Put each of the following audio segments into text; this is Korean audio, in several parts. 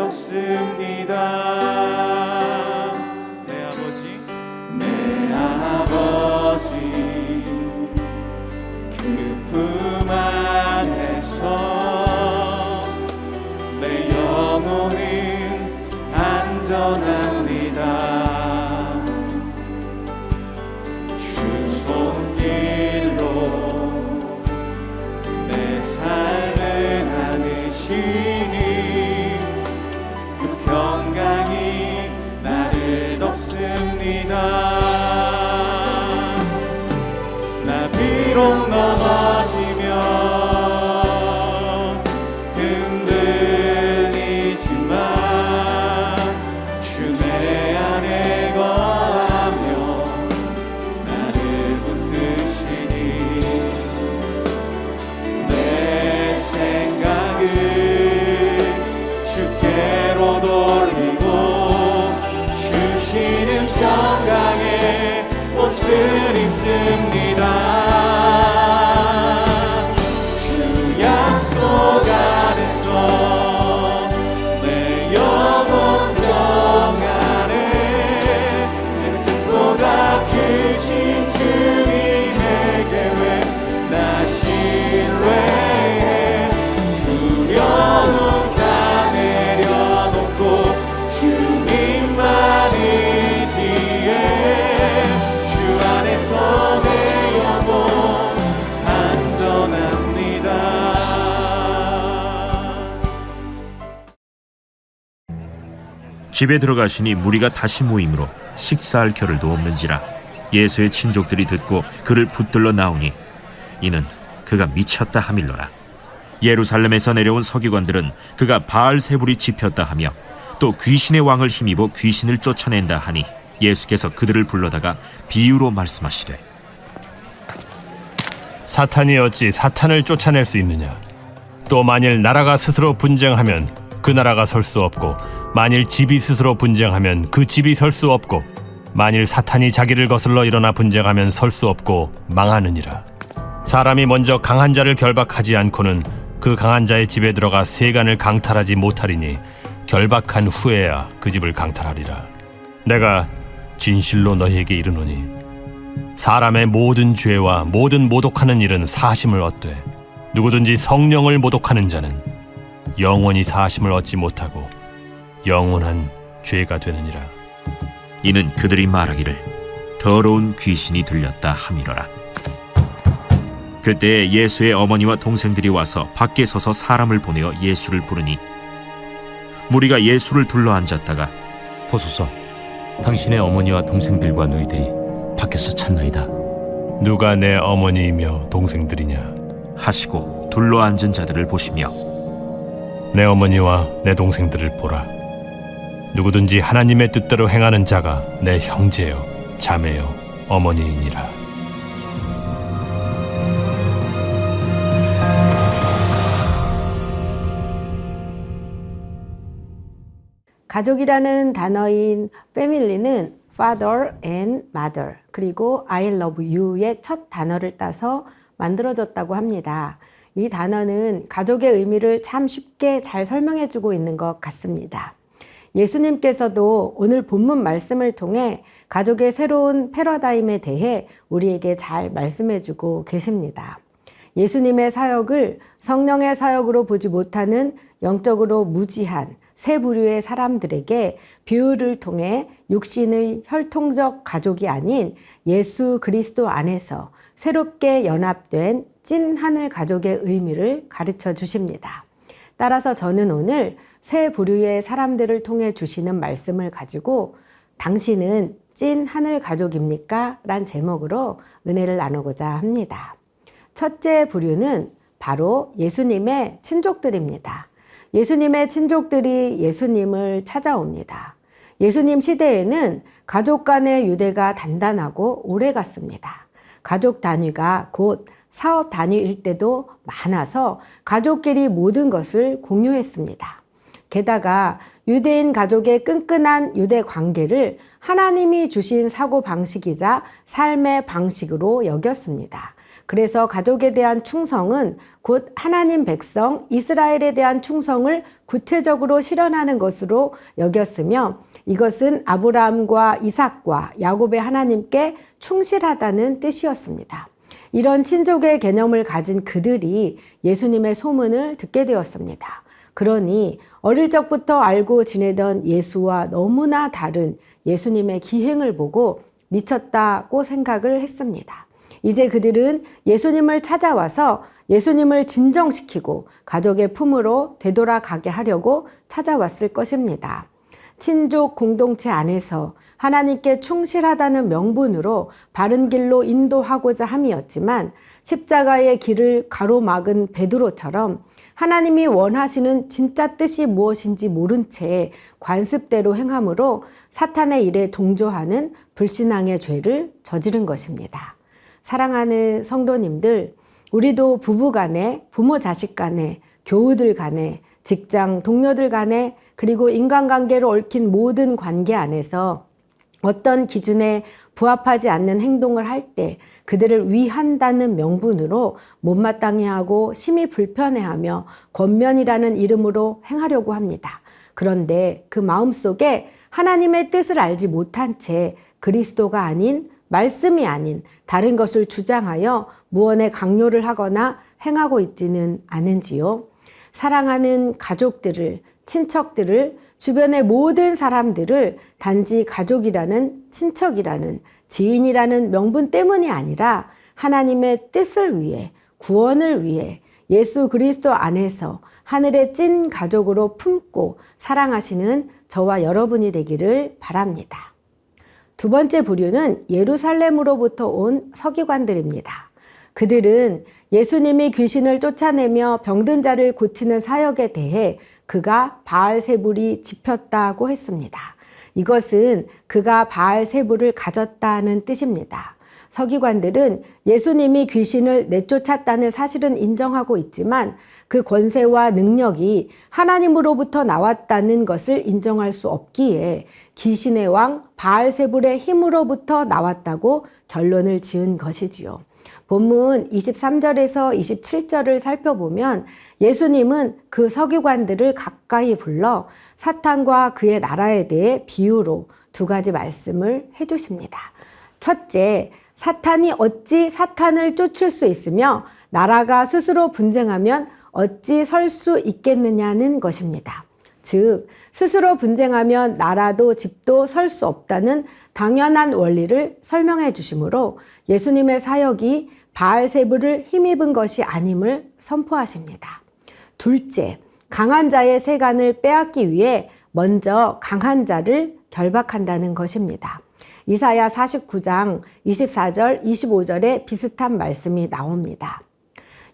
없습니다. 내 아버지 그 품 안에서 내 영혼은 안전합니다. 주 손길로 내 삶을 안으시니 그 평강이 나를 덮습니다. 나 비록 넘어지면 흔들리지만 주 내 안에 거하며 나를 붙드시니 내 생각을 주께로 돌리고 주시는 평강의 옷을 입습니다. 주 약속 안에서 내 영혼 평안에 내 뜻보다 크신 주님의 계획 나 신뢰해. 두려움 다 내려놓고 주님만 의지해. 주 안에서 내 영혼 안전합니다. 집에 들어가시니 무리가 다시 모임으로 식사할 겨를도 없는지라 예수의 친족들이 듣고 그를 붙들러 나오니 이는 그가 미쳤다 하밀러라. 예루살렘에서 내려온 서기관들은 그가 바알세불이 집혔다 하며 또 귀신의 왕을 힘입어 귀신을 쫓아낸다 하니 예수께서 그들을 불러다가 비유로 말씀하시되 사탄이 어찌 사탄을 쫓아낼 수 있느냐? 또 만일 나라가 스스로 분쟁하면 그 나라가 설 수 없고 만일 집이 스스로 분쟁하면 그 집이 설 수 없고 만일 사탄이 자기를 거슬러 일어나 분쟁하면 설 수 없고 망하느니라. 사람이 먼저 강한 자를 결박하지 않고는 그 강한 자의 집에 들어가 세간을 강탈하지 못하리니 결박한 후에야 그 집을 강탈하리라. 내가 진실로 너희에게 이르노니 사람의 모든 죄와 모든 모독하는 일은 사하심을 얻되 누구든지 성령을 모독하는 자는 영원히 사하심을 얻지 못하고 영원한 죄가 되느니라. 이는 그들이 말하기를 더러운 귀신이 들렸다 하밀어라. 그때 예수의 어머니와 동생들이 와서 밖에 서서 사람을 보내어 예수를 부르니 무리가 예수를 둘러 앉았다가 보소서, 당신의 어머니와 동생들과 너희들이 밖에서 찾나이다. 누가 내 어머니이며 동생들이냐? 하시고 둘러 앉은 자들을 보시며 내 어머니와 내 동생들을 보라. 누구든지 하나님의 뜻대로 행하는 자가 내 형제요 자매요 어머니이니라. 가족이라는 단어인 family는 father and mother 그리고 I love you의 첫 단어를 따서 만들어졌다고 합니다. 이 단어는 가족의 의미를 참 쉽게 잘 설명해주고 있는 것 같습니다. 예수님께서도 오늘 본문 말씀을 통해 가족의 새로운 패러다임에 대해 우리에게 잘 말씀해주고 계십니다. 예수님의 사역을 성령의 사역으로 보지 못하는 영적으로 무지한 세 부류의 사람들에게 비유를 통해 육신의 혈통적 가족이 아닌 예수 그리스도 안에서 새롭게 연합된 찐 하늘 가족의 의미를 가르쳐 주십니다. 따라서 저는 오늘 세 부류의 사람들을 통해 주시는 말씀을 가지고 당신은 찐 하늘 가족입니까? 란 제목으로 은혜를 나누고자 합니다. 첫째 부류는 바로 예수님의 친족들입니다. 예수님의 친족들이 예수님을 찾아옵니다. 예수님 시대에는 가족 간의 유대가 단단하고 오래 갔습니다. 가족 단위가 곧 사업 단위일 때도 많아서 가족끼리 모든 것을 공유했습니다. 게다가 유대인 가족의 끈끈한 유대 관계를 하나님이 주신 사고방식이자 삶의 방식으로 여겼습니다. 그래서 가족에 대한 충성은 곧 하나님 백성 이스라엘에 대한 충성을 구체적으로 실현하는 것으로 여겼으며 이것은 아브라함과 이삭과 야곱의 하나님께 충실하다는 뜻이었습니다. 이런 친족의 개념을 가진 그들이 예수님의 소문을 듣게 되었습니다. 그러니 어릴 적부터 알고 지내던 예수와 너무나 다른 예수님의 기행을 보고 미쳤다고 생각을 했습니다. 이제 그들은 예수님을 찾아와서 예수님을 진정시키고 가족의 품으로 되돌아가게 하려고 찾아왔을 것입니다. 친족 공동체 안에서 하나님께 충실하다는 명분으로 바른 길로 인도하고자 함이었지만 십자가의 길을 가로막은 베드로처럼 하나님이 원하시는 진짜 뜻이 무엇인지 모른 채 관습대로 행함으로 사탄의 일에 동조하는 불신앙의 죄를 저지른 것입니다. 사랑하는 성도님들, 우리도 부부 간에, 부모 자식 간에, 교우들 간에, 직장 동료들 간에, 그리고 인간관계로 얽힌 모든 관계 안에서 어떤 기준에 부합하지 않는 행동을 할 때 그들을 위한다는 명분으로 못마땅해 하고 심히 불편해하며 권면이라는 이름으로 행하려고 합니다. 그런데 그 마음속에 하나님의 뜻을 알지 못한 채 그리스도가 아닌, 말씀이 아닌 다른 것을 주장하여 무언의 강요를 하거나 행하고 있지는 않은지요. 사랑하는 가족들을, 친척들을, 주변의 모든 사람들을 단지 가족이라는, 친척이라는, 지인이라는 명분 때문이 아니라 하나님의 뜻을 위해, 구원을 위해 예수 그리스도 안에서 하늘의 찐 가족으로 품고 사랑하시는 저와 여러분이 되기를 바랍니다. 두 번째 부류는 예루살렘으로부터 온 서기관들입니다. 그들은 예수님이 귀신을 쫓아내며 병든 자를 고치는 사역에 대해 그가 바알세불이 짚였다고 했습니다. 이것은 그가 바알세불을 가졌다는 뜻입니다. 서기관들은 예수님이 귀신을 내쫓았다는 사실은 인정하고 있지만 그 권세와 능력이 하나님으로부터 나왔다는 것을 인정할 수 없기에 귀신의 왕 바알세불의 힘으로부터 나왔다고 결론을 지은 것이지요. 본문 23절에서 27절을 살펴보면 예수님은 그 서기관들을 가까이 불러 사탄과 그의 나라에 대해 비유로 두 가지 말씀을 해주십니다. 첫째, 사탄이 어찌 사탄을 쫓을 수 있으며 나라가 스스로 분쟁하면 어찌 설 수 있겠느냐는 것입니다. 즉, 스스로 분쟁하면 나라도 집도 설 수 없다는 당연한 원리를 설명해 주시므로 예수님의 사역이 바알세불을 힘입은 것이 아님을 선포하십니다. 둘째, 강한 자의 세간을 빼앗기 위해 먼저 강한 자를 결박한다는 것입니다. 이사야 49장 24절, 25절에 비슷한 말씀이 나옵니다.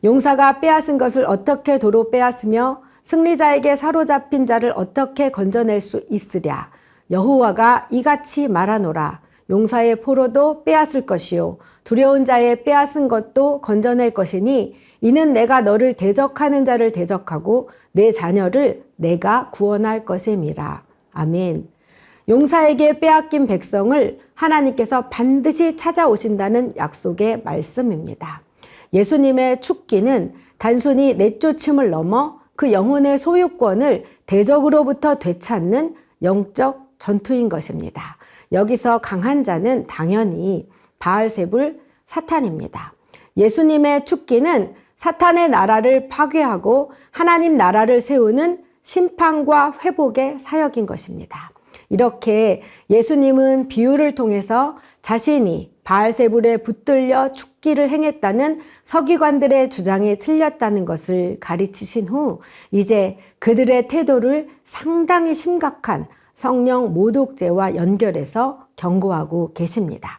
용사가 빼앗은 것을 어떻게 도로 빼앗으며 승리자에게 사로잡힌 자를 어떻게 건져낼 수 있으랴. 여호와가 이같이 말하노라. 용사의 포로도 빼앗을 것이요 두려운 자의 빼앗은 것도 건져낼 것이니 이는 내가 너를 대적하는 자를 대적하고 내 자녀를 내가 구원할 것임이라. 아멘. 용사에게 빼앗긴 백성을 하나님께서 반드시 찾아오신다는 약속의 말씀입니다. 예수님의 축기는 단순히 내쫓음을 넘어 그 영혼의 소유권을 대적으로부터 되찾는 영적 전투인 것입니다. 여기서 강한 자는 당연히 바알세불 사탄입니다. 예수님의 축기는 사탄의 나라를 파괴하고 하나님 나라를 세우는 심판과 회복의 사역인 것입니다. 이렇게 예수님은 비유를 통해서 자신이 바알세불에 붙들려 축기를 행했다는 서기관들의 주장이 틀렸다는 것을 가르치신 후 이제 그들의 태도를 상당히 심각한 성령 모독죄와 연결해서 경고하고 계십니다.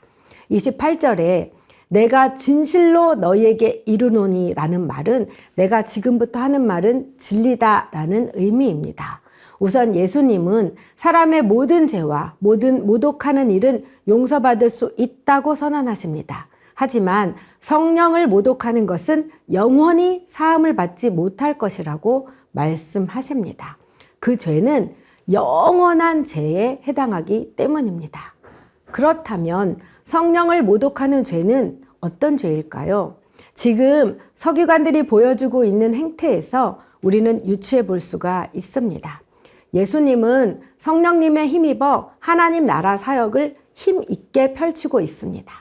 28절에 내가 진실로 너희에게 이르노니 라는 말은 내가 지금부터 하는 말은 진리다 라는 의미입니다. 우선 예수님은 사람의 모든 죄와 모든 모독하는 일은 용서받을 수 있다고 선언하십니다. 하지만 성령을 모독하는 것은 영원히 사함을 받지 못할 것이라고 말씀하십니다. 그 죄는 영원한 죄에 해당하기 때문입니다. 그렇다면 성령을 모독하는 죄는 어떤 죄일까요? 지금 서기관들이 보여주고 있는 행태에서 우리는 유추해 볼 수가 있습니다. 예수님은 성령님에 힘입어 하나님 나라 사역을 힘 있게 펼치고 있습니다.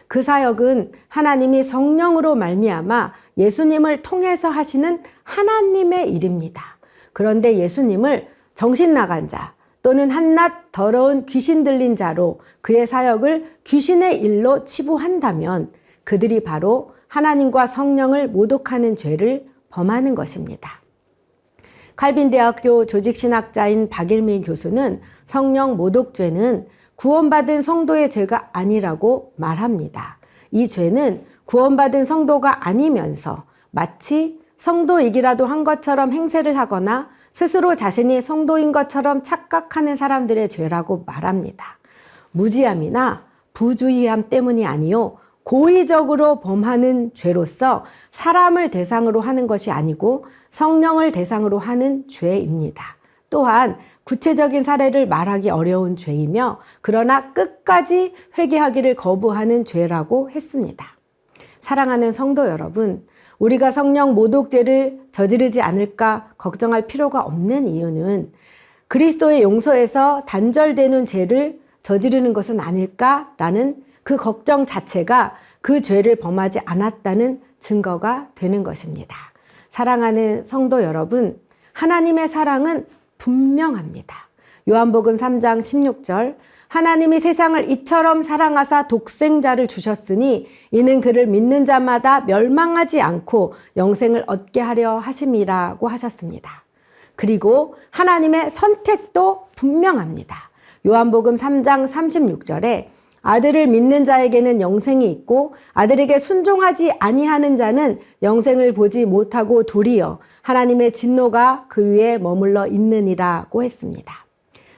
그 사역은 하나님이 성령으로 말미암아 예수님을 통해서 하시는 하나님의 일입니다. 그런데 예수님을 정신 나간 자 또는 한낱 더러운 귀신 들린 자로 그의 사역을 귀신의 일로 치부한다면 그들이 바로 하나님과 성령을 모독하는 죄를 범하는 것입니다. 칼빈대학교 조직신학자인 박일미 교수는 성령 모독죄는 구원받은 성도의 죄가 아니라고 말합니다. 이 죄는 구원받은 성도가 아니면서 마치 성도이기라도 한 것처럼 행세를 하거나 스스로 자신이 성도인 것처럼 착각하는 사람들의 죄라고 말합니다. 무지함이나 부주의함 때문이 아니요 고의적으로 범하는 죄로서 사람을 대상으로 하는 것이 아니고 성령을 대상으로 하는 죄입니다. 또한 구체적인 사례를 말하기 어려운 죄이며 그러나 끝까지 회개하기를 거부하는 죄라고 했습니다. 사랑하는 성도 여러분, 우리가 성령 모독죄를 저지르지 않을까 걱정할 필요가 없는 이유는 그리스도의 용서에서 단절되는 죄를 저지르는 것은 아닐까라는 그 걱정 자체가 그 죄를 범하지 않았다는 증거가 되는 것입니다. 사랑하는 성도 여러분, 하나님의 사랑은 분명합니다. 요한복음 3장 16절, 하나님이 세상을 이처럼 사랑하사 독생자를 주셨으니 이는 그를 믿는 자마다 멸망하지 않고 영생을 얻게 하려 하심이라고 하셨습니다. 그리고 하나님의 선택도 분명합니다. 요한복음 3장 36절에 아들을 믿는 자에게는 영생이 있고 아들에게 순종하지 아니하는 자는 영생을 보지 못하고 도리어 하나님의 진노가 그 위에 머물러 있느니라고 했습니다.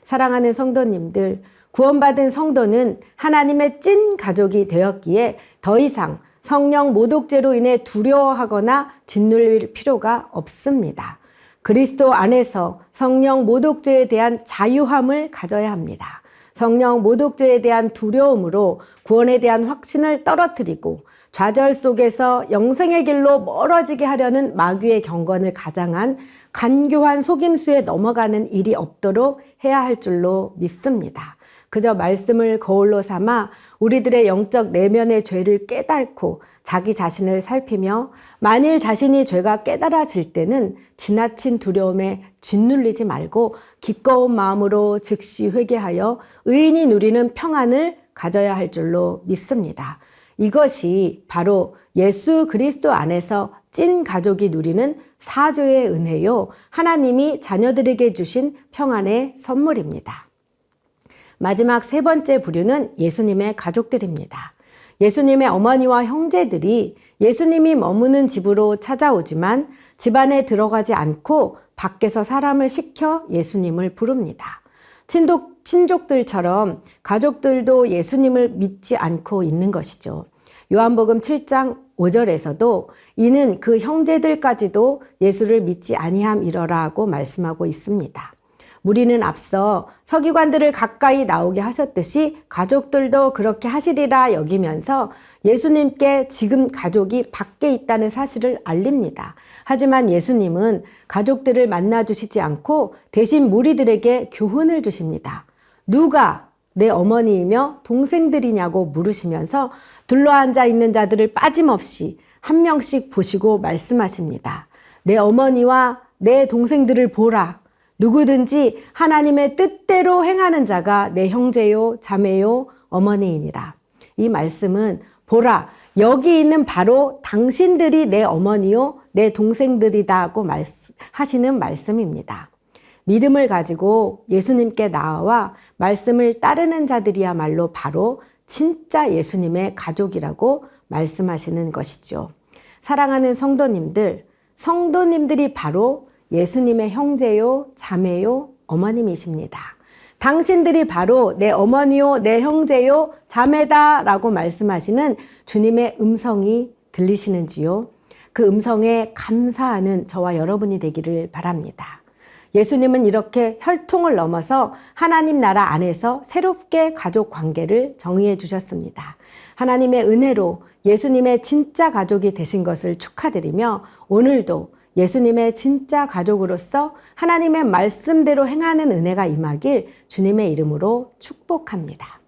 사랑하는 성도님들, 구원받은 성도는 하나님의 찐 가족이 되었기에 더 이상 성령 모독죄로 인해 두려워하거나 짓눌릴 필요가 없습니다. 그리스도 안에서 성령 모독죄에 대한 자유함을 가져야 합니다. 성령 모독죄에 대한 두려움으로 구원에 대한 확신을 떨어뜨리고 좌절 속에서 영생의 길로 멀어지게 하려는 마귀의 경건을 가장한 간교한 속임수에 넘어가는 일이 없도록 해야 할 줄로 믿습니다. 그저 말씀을 거울로 삼아 우리들의 영적 내면의 죄를 깨닫고 자기 자신을 살피며 만일 자신이 죄가 깨달아질 때는 지나친 두려움에 짓눌리지 말고 기꺼운 마음으로 즉시 회개하여 의인이 누리는 평안을 가져야 할 줄로 믿습니다. 이것이 바로 예수 그리스도 안에서 찐 가족이 누리는 사죄의 은혜요, 하나님이 자녀들에게 주신 평안의 선물입니다. 마지막 세 번째 부류는 예수님의 가족들입니다. 예수님의 어머니와 형제들이 예수님이 머무는 집으로 찾아오지만 집 안에 들어가지 않고 밖에서 사람을 시켜 예수님을 부릅니다. 친족들처럼 가족들도 예수님을 믿지 않고 있는 것이죠. 요한복음 7장 5절에서도 이는 그 형제들까지도 예수를 믿지 아니함이러라고 말씀하고 있습니다. 무리는 앞서 서기관들을 가까이 나오게 하셨듯이 가족들도 그렇게 하시리라 여기면서 예수님께 지금 가족이 밖에 있다는 사실을 알립니다. 하지만 예수님은 가족들을 만나주시지 않고 대신 무리들에게 교훈을 주십니다. 누가 내 어머니이며 동생들이냐고 물으시면서 둘러앉아 있는 자들을 빠짐없이 한 명씩 보시고 말씀하십니다. 내 어머니와 내 동생들을 보라. 누구든지 하나님의 뜻대로 행하는 자가 내 형제요, 자매요, 어머니이니라. 이 말씀은 보라, 여기 있는 바로 당신들이 내 어머니요, 내 동생들이다고 하시는 말씀입니다. 믿음을 가지고 예수님께 나아와 말씀을 따르는 자들이야말로 바로 진짜 예수님의 가족이라고 말씀하시는 것이죠. 사랑하는 성도님들, 성도님들이 바로 예수님의 형제요, 자매요, 어머님이십니다. 당신들이 바로 내 어머니요, 내 형제요, 자매다라고 말씀하시는 주님의 음성이 들리시는지요? 그 음성에 감사하는 저와 여러분이 되기를 바랍니다. 예수님은 이렇게 혈통을 넘어서 하나님 나라 안에서 새롭게 가족 관계를 정의해 주셨습니다. 하나님의 은혜로 예수님의 진짜 가족이 되신 것을 축하드리며 오늘도 예수님의 진짜 가족으로서 하나님의 말씀대로 행하는 은혜가 임하길 주님의 이름으로 축복합니다.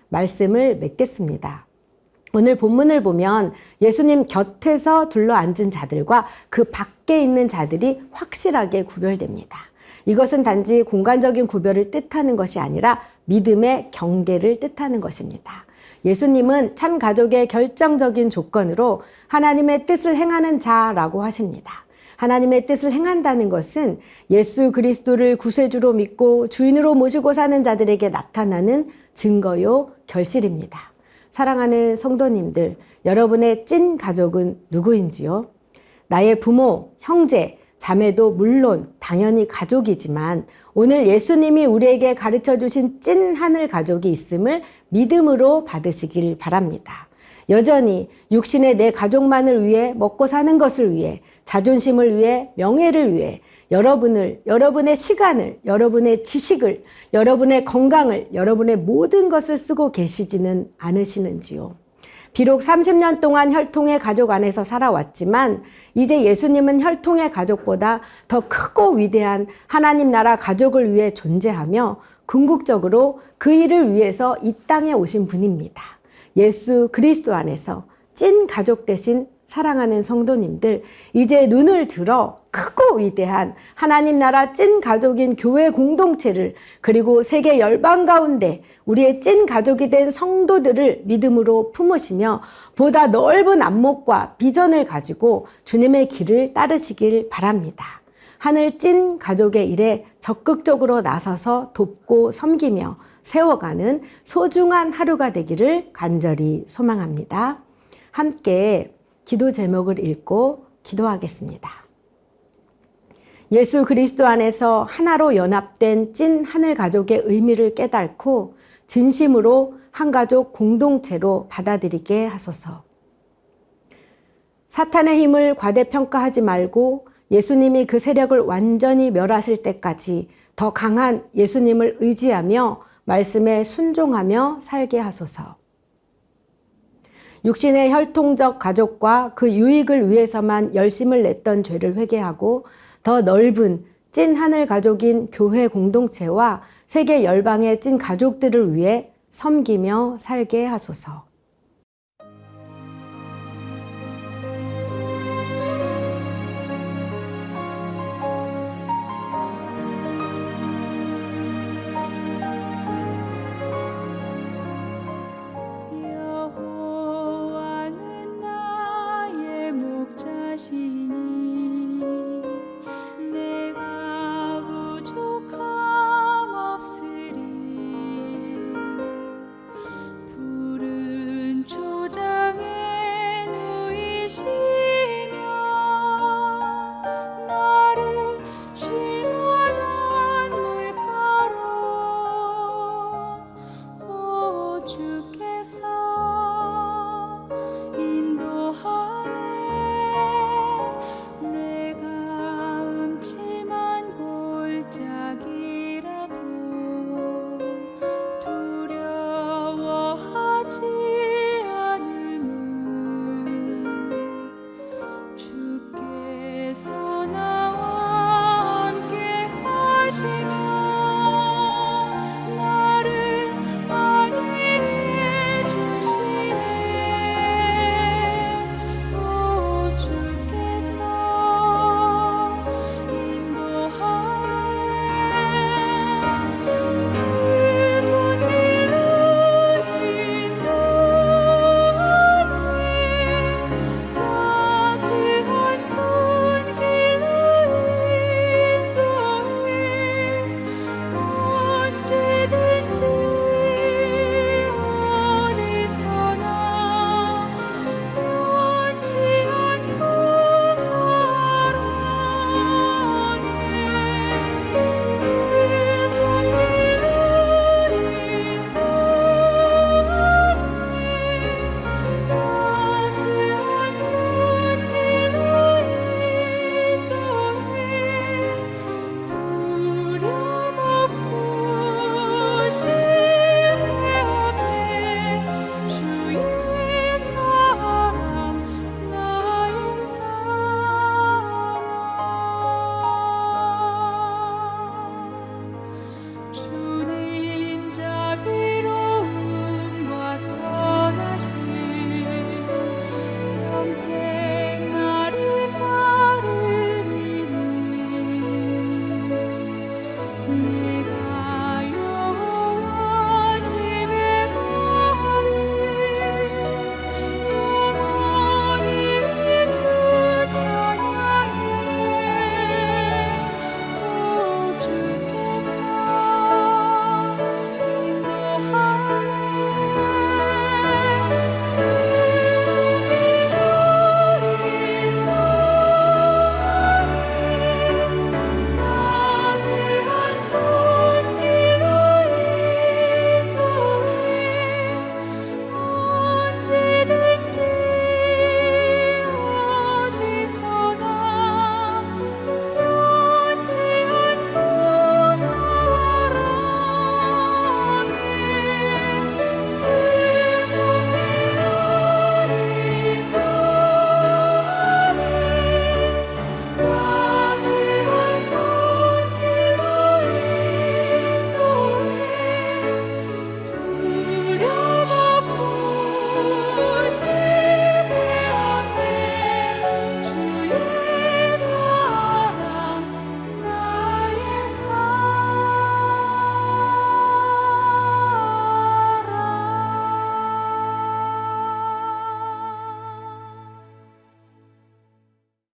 말씀을 맺겠습니다. 오늘 본문을 보면 예수님 곁에서 둘러앉은 자들과 그 밖에 있는 자들이 확실하게 구별됩니다. 이것은 단지 공간적인 구별을 뜻하는 것이 아니라 믿음의 경계를 뜻하는 것입니다. 예수님은 참 가족의 결정적인 조건으로 하나님의 뜻을 행하는 자라고 하십니다. 하나님의 뜻을 행한다는 것은 예수 그리스도를 구세주로 믿고 주인으로 모시고 사는 자들에게 나타나는 증거요 결실입니다. 사랑하는 성도님들, 여러분의 찐 가족은 누구인지요? 나의 부모, 형제, 자매도 물론 당연히 가족이지만 오늘 예수님이 우리에게 가르쳐 주신 찐 하늘 가족이 있음을 믿음으로 받으시길 바랍니다. 여전히 육신의 내 가족만을 위해 먹고 사는 것을 위해 자존심을 위해 명예를 위해 여러분의 시간을, 여러분의 지식을, 여러분의 건강을, 여러분의 모든 것을 쓰고 계시지는 않으시는지요? 비록 30년 동안 혈통의 가족 안에서 살아왔지만 이제 예수님은 혈통의 가족보다 더 크고 위대한 하나님 나라 가족을 위해 존재하며 궁극적으로 그 일을 위해서 이 땅에 오신 분입니다. 예수 그리스도 안에서 찐 가족 되신 사랑하는 성도님들, 이제 눈을 들어 크고 위대한 하나님 나라 찐 가족인 교회 공동체를 그리고 세계 열방 가운데 우리의 찐 가족이 된 성도들을 믿음으로 품으시며 보다 넓은 안목과 비전을 가지고 주님의 길을 따르시길 바랍니다. 하늘 찐 가족의 일에 적극적으로 나서서 돕고 섬기며 세워가는 소중한 하루가 되기를 간절히 소망합니다. 함께 기도 제목을 읽고 기도하겠습니다. 예수 그리스도 안에서 하나로 연합된 찐 하늘 가족의 의미를 깨닫고 진심으로 한 가족 공동체로 받아들이게 하소서. 사탄의 힘을 과대평가하지 말고 예수님이 그 세력을 완전히 멸하실 때까지 더 강한 예수님을 의지하며 말씀에 순종하며 살게 하소서. 육신의 혈통적 가족과 그 유익을 위해서만 열심을 냈던 죄를 회개하고 더 넓은 찐 하늘 가족인 교회 공동체와 세계 열방의 찐 가족들을 위해 섬기며 살게 하소서.